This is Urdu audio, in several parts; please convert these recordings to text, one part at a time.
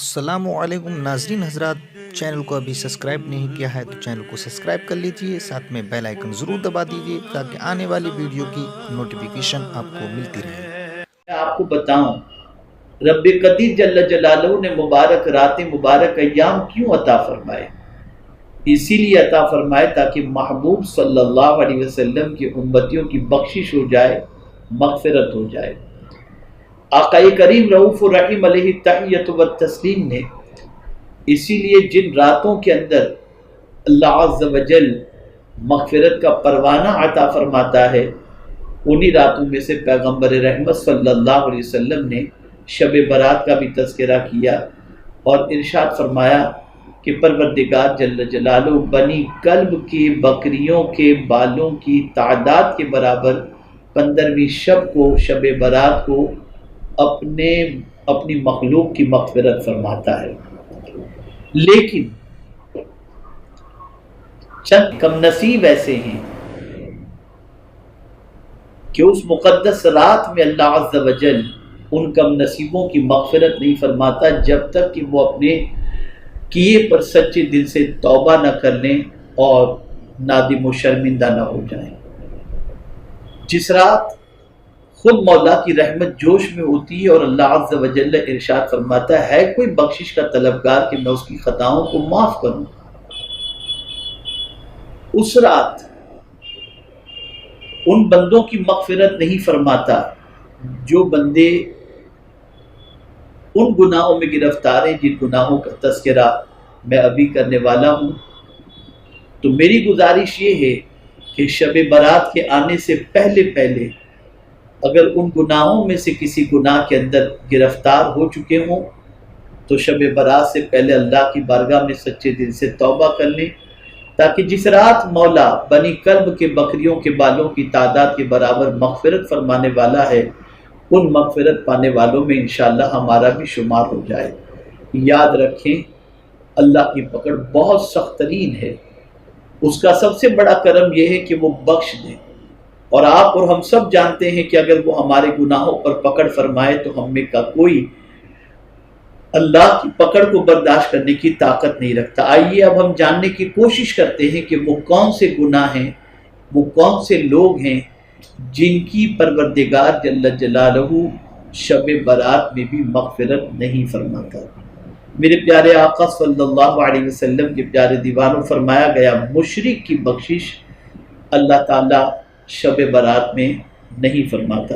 السلام علیکم ناظرین حضرات، چینل کو ابھی سبسکرائب نہیں کیا ہے تو چینل کو سبسکرائب کر لیجئے، ساتھ میں بیل آئیکن ضرور دبا دیجئے تاکہ آنے والی ویڈیو کی نوٹیفیکیشن آپ کو ملتی رہے۔ آپ کو بتاؤں رب قدیر جل جلالہ نے مبارک راتیں مبارک ایام کیوں عطا فرمائے؟ اسی لیے عطا فرمائے تاکہ محبوب صلی اللہ علیہ وسلم کی امتیوں کی بخشش ہو جائے، مغفرت ہو جائے۔ آقا کریم رؤوف الرحیم علیہ تحیت و تسلیم نے اسی لیے جن راتوں کے اندر اللہ عز و جل مغفرت کا پروانہ عطا فرماتا ہے، انہی راتوں میں سے پیغمبر رحمت صلی اللہ علیہ وسلم نے شب برات کا بھی تذکرہ کیا اور ارشاد فرمایا کہ پروردگار جل جلالہ بنی کلب کی بکریوں کے بالوں کی تعداد کے برابر 15ویں شب کو، شب برات کو اپنی مخلوق کی مغفرت فرماتا ہے۔ لیکن چند کم نصیب ایسے ہیں کہ اس مقدس رات میں اللہ عز و جل ان کم نصیبوں کی مغفرت نہیں فرماتا جب تک کہ وہ اپنے کیے پر سچے دل سے توبہ نہ کر لیں اور نادم و شرمندہ نہ ہو جائیں۔ جس رات خود مولا کی رحمت جوش میں ہوتی ہے اور اللہ عز و جل ارشاد فرماتا ہے کوئی بخشش کا طلبگار کہ میں اس کی خطاؤں کو معاف کروں، اس رات ان بندوں کی مغفرت نہیں فرماتا جو بندے ان گناہوں میں گرفتار ہیں جن گناہوں کا تذکرہ میں ابھی کرنے والا ہوں۔ تو میری گزارش یہ ہے کہ شب برات کے آنے سے پہلے اگر ان گناہوں میں سے کسی گناہ کے اندر گرفتار ہو چکے ہوں تو شب برات سے پہلے اللہ کی بارگاہ میں سچے دل سے توبہ کر لیں، تاکہ جس رات مولا بنی کلب کے بکریوں کے بالوں کی تعداد کے برابر مغفرت فرمانے والا ہے، ان مغفرت پانے والوں میں انشاءاللہ ہمارا بھی شمار ہو جائے۔ یاد رکھیں اللہ کی پکڑ بہت سخت ترین ہے، اس کا سب سے بڑا کرم یہ ہے کہ وہ بخش دے، اور آپ اور ہم سب جانتے ہیں کہ اگر وہ ہمارے گناہوں پر پکڑ فرمائے تو ہم میں کا کوئی اللہ کی پکڑ کو برداشت کرنے کی طاقت نہیں رکھتا۔ آئیے اب ہم جاننے کی کوشش کرتے ہیں کہ وہ کون سے گناہ ہیں، وہ کون سے لوگ ہیں جن کی پروردگار جل جلالہ شب برات میں بھی مغفرت نہیں فرماتا۔ میرے پیارے آقا صلی اللہ علیہ وسلم کے پیارے دیوانوں، فرمایا گیا مشرک کی بخشش اللہ تعالیٰ شب برات میں نہیں فرماتا۔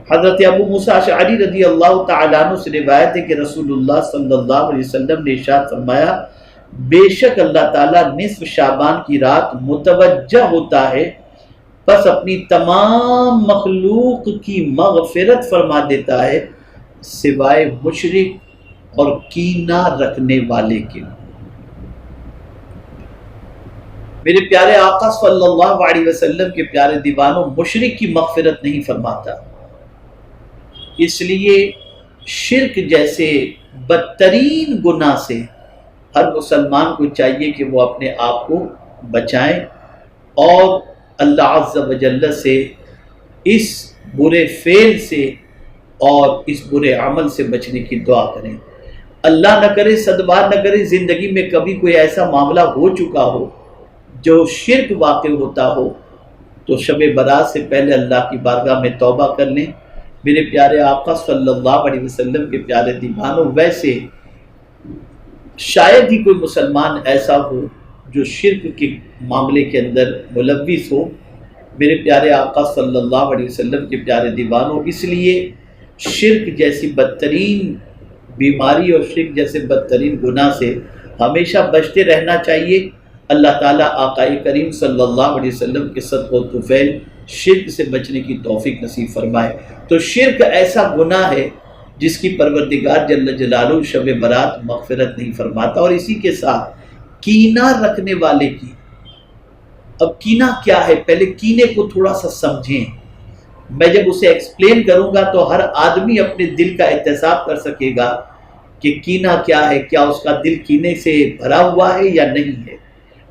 حضرت ابو موسیٰ اشعری رضی اللہ تعالیٰ عنہ سے روایت ہے کہ رسول اللہ صلی اللہ علیہ وسلم نے ارشاد فرمایا بے شک اللہ تعالیٰ نصف شعبان کی رات متوجہ ہوتا ہے، بس اپنی تمام مخلوق کی مغفرت فرما دیتا ہے سوائے مشرک اور کینہ رکھنے والے کے۔ میرے پیارے آقا صلی اللہ علیہ وسلم کے پیارے دیوانوں، مشرک کی مغفرت نہیں فرماتا، اس لیے شرک جیسے بدترین گناہ سے ہر مسلمان کو چاہیے کہ وہ اپنے آپ کو بچائیں اور اللہ عز و جل سے اس برے فعل سے اور اس برے عمل سے بچنے کی دعا کریں۔ اللہ نہ کرے، صدبار نہ کرے، زندگی میں کبھی کوئی ایسا معاملہ ہو چکا ہو جو شرک واقع ہوتا ہو تو شب برات سے پہلے اللہ کی بارگاہ میں توبہ کر لیں۔ میرے پیارے آقا صلی اللہ علیہ وسلم کے پیارے دیوانوں، ویسے شاید ہی کوئی مسلمان ایسا ہو جو شرک کے معاملے کے اندر ملوث ہو۔ میرے پیارے آقا صلی اللہ علیہ وسلم کے پیارے دیوانوں، اس لیے شرک جیسی بدترین بیماری اور شرک جیسے بدترین گناہ سے ہمیشہ بچتے رہنا چاہیے۔ اللہ تعالیٰ آقا کریم صلی اللہ علیہ وسلم کے صدقہ و طفیل شرک سے بچنے کی توفیق نصیب فرمائے۔ تو شرک ایسا گناہ ہے جس کی پروردگار جل جلالہ شب برات مغفرت نہیں فرماتا، اور اسی کے ساتھ کینہ رکھنے والے کی۔ اب کینہ کیا ہے، پہلے کینے کو تھوڑا سا سمجھیں۔ میں جب اسے ایکسپلین کروں گا تو ہر آدمی اپنے دل کا احتساب کر سکے گا کہ کینہ کیا ہے، کیا اس کا دل کینے سے بھرا ہوا ہے یا نہیں ہے۔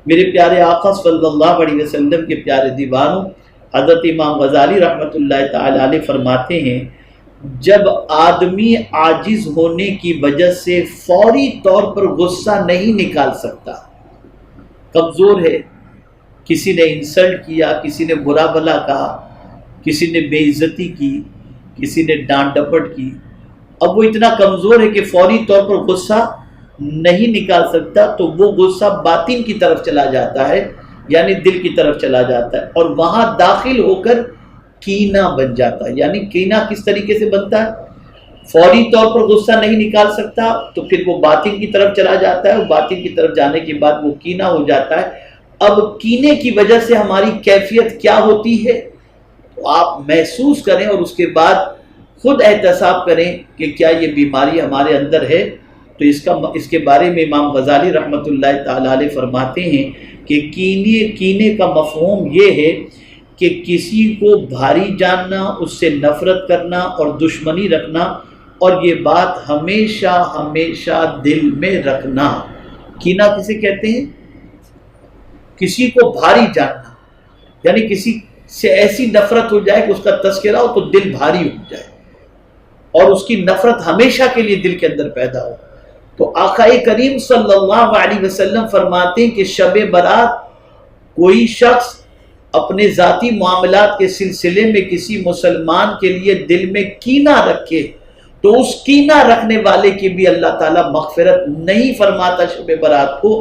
میرے پیارے آقا صلی اللہ علیہ وسلم کے پیارے دیوانوں، حضرت امام غزالی رحمۃ اللہ تعالی علیہ فرماتے ہیں جب آدمی عاجز ہونے کی وجہ سے فوری طور پر غصہ نہیں نکال سکتا، کمزور ہے، کسی نے انسلٹ کیا، کسی نے برا بھلا کہا، کسی نے بے عزتی کی، کسی نے ڈانٹ ڈپٹ کی، اب وہ اتنا کمزور ہے کہ فوری طور پر غصہ نہیں نکال سکتا، تو وہ غصہ باطن کی طرف چلا جاتا ہے، یعنی دل کی طرف چلا جاتا ہے، اور وہاں داخل ہو کر کینہ بن جاتا ہے۔ یعنی کینہ کس طریقے سے بنتا ہے؟ فوری طور پر غصہ نہیں نکال سکتا تو پھر وہ باطن کی طرف چلا جاتا ہے، اور باطن کی طرف جانے کے بعد وہ کینہ ہو جاتا ہے۔ اب کینے کی وجہ سے ہماری کیفیت کیا ہوتی ہے، تو آپ محسوس کریں اور اس کے بعد خود احتساب کریں کہ کیا یہ بیماری ہمارے اندر ہے۔ تو اس کے بارے میں امام غزالی رحمۃ اللہ تعالی علیہ فرماتے ہیں کہ کینے کا مفہوم یہ ہے کہ کسی کو بھاری جاننا، اس سے نفرت کرنا اور دشمنی رکھنا، اور یہ بات ہمیشہ ہمیشہ دل میں رکھنا۔ کینہ کسے کہتے ہیں؟ کسی کو بھاری جاننا، یعنی کسی سے ایسی نفرت ہو جائے کہ اس کا تذکرہ ہو تو دل بھاری ہو جائے، اور اس کی نفرت ہمیشہ کے لیے دل کے اندر پیدا ہو۔ تو آقا کریم صلی اللہ علیہ وسلم فرماتے ہیں کہ شب برات کوئی شخص اپنے ذاتی معاملات کے سلسلے میں کسی مسلمان کے لیے دل میں کینہ رکھے تو اس کینہ رکھنے والے کی بھی اللہ تعالیٰ مغفرت نہیں فرماتا شب برات کو۔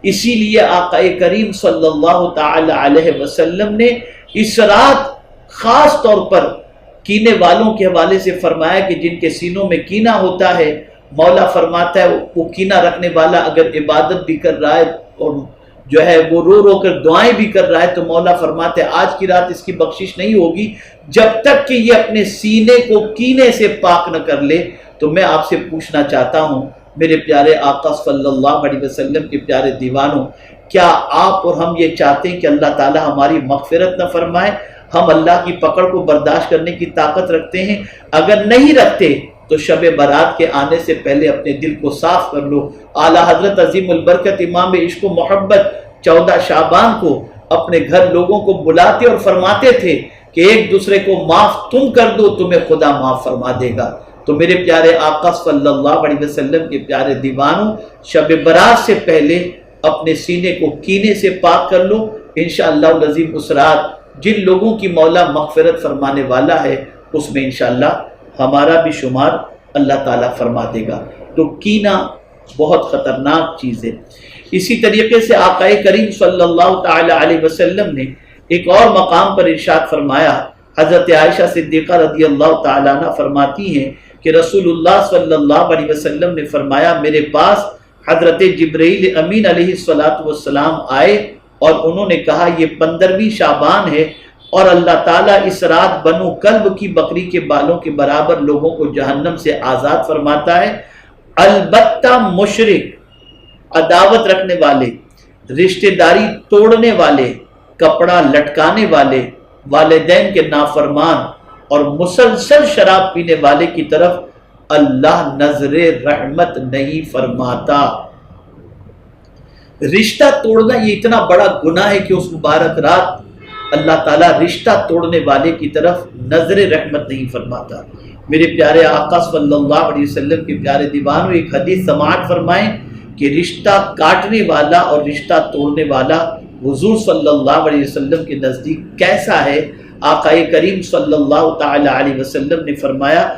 اسی لیے آقا کریم صلی اللہ تعالی علیہ وسلم نے اس رات خاص طور پر کینے والوں کے حوالے سے فرمایا کہ جن کے سینوں میں کینہ ہوتا ہے، مولا فرماتا ہے وہ کینہ رکھنے والا اگر عبادت بھی کر رہا ہے اور جو ہے وہ رو رو کر دعائیں بھی کر رہا ہے، تو مولا فرماتے ہیں آج کی رات اس کی بخشش نہیں ہوگی جب تک کہ یہ اپنے سینے کو کینے سے پاک نہ کر لے۔ تو میں آپ سے پوچھنا چاہتا ہوں میرے پیارے آقا صلی اللہ علیہ وسلم کے پیارے دیوانوں، کیا آپ اور ہم یہ چاہتے ہیں کہ اللہ تعالی ہماری مغفرت نہ فرمائے؟ ہم اللہ کی پکڑ کو برداشت کرنے کی طاقت رکھتے ہیں؟ اگر نہیں رکھتے تو شب برات کے آنے سے پہلے اپنے دل کو صاف کر لو۔ اعلیٰ حضرت عظیم البرکت امام عشق و محبت 14 شعبان کو اپنے گھر لوگوں کو بلاتے اور فرماتے تھے کہ ایک دوسرے کو معاف تم کر دو، تمہیں خدا معاف فرما دے گا۔ تو میرے پیارے آقا صلی اللہ علیہ وسلم کے پیارے دیوانوں، شب برات سے پہلے اپنے سینے کو کینے سے پاک کر لو۔ انشاءاللہ العظیم اس رات جن لوگوں کی مولا مغفرت فرمانے والا ہے اس میں انشاءاللہ ہمارا بھی شمار اللہ تعالیٰ فرما دے گا۔ تو کینہ بہت خطرناک چیز ہے۔ اسی طریقے سے آقا کریم صلی اللہ تعالی علیہ وسلم نے ایک اور مقام پر ارشاد فرمایا، حضرت عائشہ صدیقہ رضی اللہ تعالیٰ عنہ فرماتی ہیں کہ رسول اللہ صلی اللہ علیہ وسلم نے فرمایا میرے پاس حضرت جبرائیل امین علیہ السلام آئے اور انہوں نے کہا یہ 15ویں شعبان ہے اور اللہ تعالیٰ اس رات بنو کلب کی بکری کے بالوں کے برابر لوگوں کو جہنم سے آزاد فرماتا ہے، البتہ مشرک، عداوت رکھنے والے، رشتہ داری توڑنے والے، کپڑا لٹکانے والے، والدین کے نافرمان اور مسلسل شراب پینے والے کی طرف اللہ نظر رحمت نہیں فرماتا۔ رشتہ توڑنا یہ اتنا بڑا گناہ ہے کہ اس مبارک رات اللہ تعالیٰ رشتہ توڑنے والے کی طرف نظر رحمت نہیں فرماتا۔ میرے پیارے آقا صلی اللہ علیہ وسلم کے پیارے دیوانوں، ایک حدیث سماعت فرمائیں کہ رشتہ کاٹنے والا اور رشتہ توڑنے والا حضور صلی اللہ علیہ وسلم کے نزدیک کیسا ہے؟ آقا کریم صلی اللہ تعالی علیہ وسلم نے فرمایا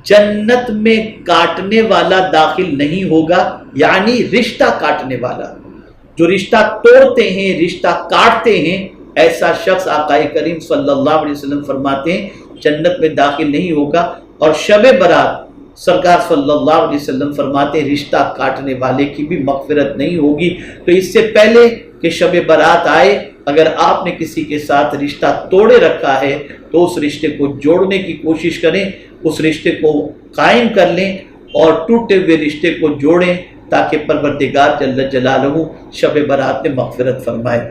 جنت میں کاٹنے والا داخل نہیں ہوگا، یعنی رشتہ کاٹنے والا، جو رشتہ توڑتے ہیں، رشتہ کاٹتے ہیں، ایسا شخص آقا کریم صلی اللہ علیہ وسلم فرماتے ہیں جنت میں داخل نہیں ہوگا۔ اور شب برات سرکار صلی اللہ علیہ وسلم فرماتے ہیں رشتہ کاٹنے والے کی بھی مغفرت نہیں ہوگی۔ تو اس سے پہلے کہ شب برات آئے، اگر آپ نے کسی کے ساتھ رشتہ توڑے رکھا ہے تو اس رشتے کو جوڑنے کی کوشش کریں، اس رشتے کو قائم کر لیں اور ٹوٹے ہوئے رشتے کو جوڑیں تاکہ پروردگار جل جلالہ شب برات میں مغفرت فرمائے۔